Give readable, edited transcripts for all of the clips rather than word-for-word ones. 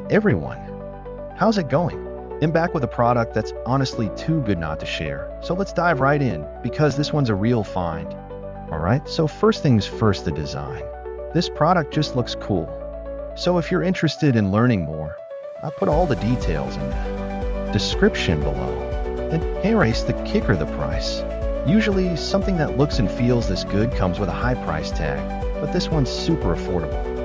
everyone, how's it going? I'm back with a product that's honestly too good not to share. So let's dive right in, because this one's a real find. Alright, so first things first, the design. This product just looks cool. So if you're interested in learning more, I'll put all the details in the description below. And here's the kicker, the price. Usually, something that looks and feels this good comes with a high price tag, but this one's super affordable.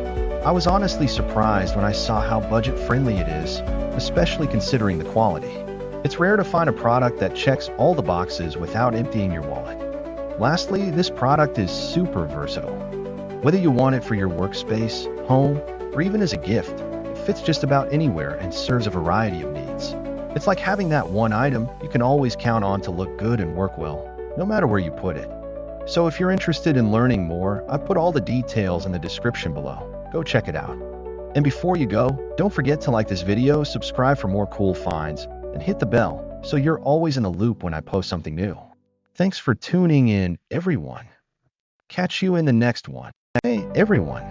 I was honestly surprised when I saw how budget-friendly it is, especially considering the quality. It's rare to find a product that checks all the boxes without emptying your wallet. Lastly, this product is super versatile. Whether you want it for your workspace, home, or even as a gift, it fits just about anywhere and serves a variety of needs. It's like having that one item you can always count on to look good and work well, no matter where you put it. So if you're interested in learning more, I've put all the details in the description below. Go check it out. And before you go, don't forget to like this video, subscribe for more cool finds, and hit the bell so you're always in the loop when I post something new. Thanks for tuning in, everyone. Catch you in the next one. Hey, everyone.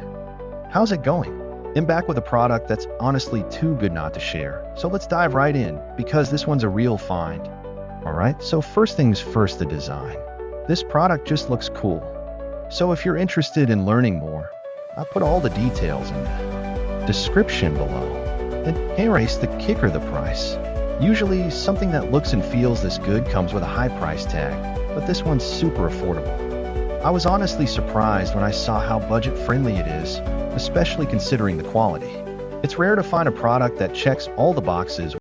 How's it going? I'm back with a product that's honestly too good not to share. So let's dive right in, because this one's a real find. Alright, so first things first, the design. This product just looks cool. So if you're interested in learning more, I'll put all the details in the description below. And here's the kicker, the price. Usually, something that looks and feels this good comes with a high price tag, but this one's super affordable. I was honestly surprised when I saw how budget-friendly it is, especially considering the quality. It's rare to find a product that checks all the boxes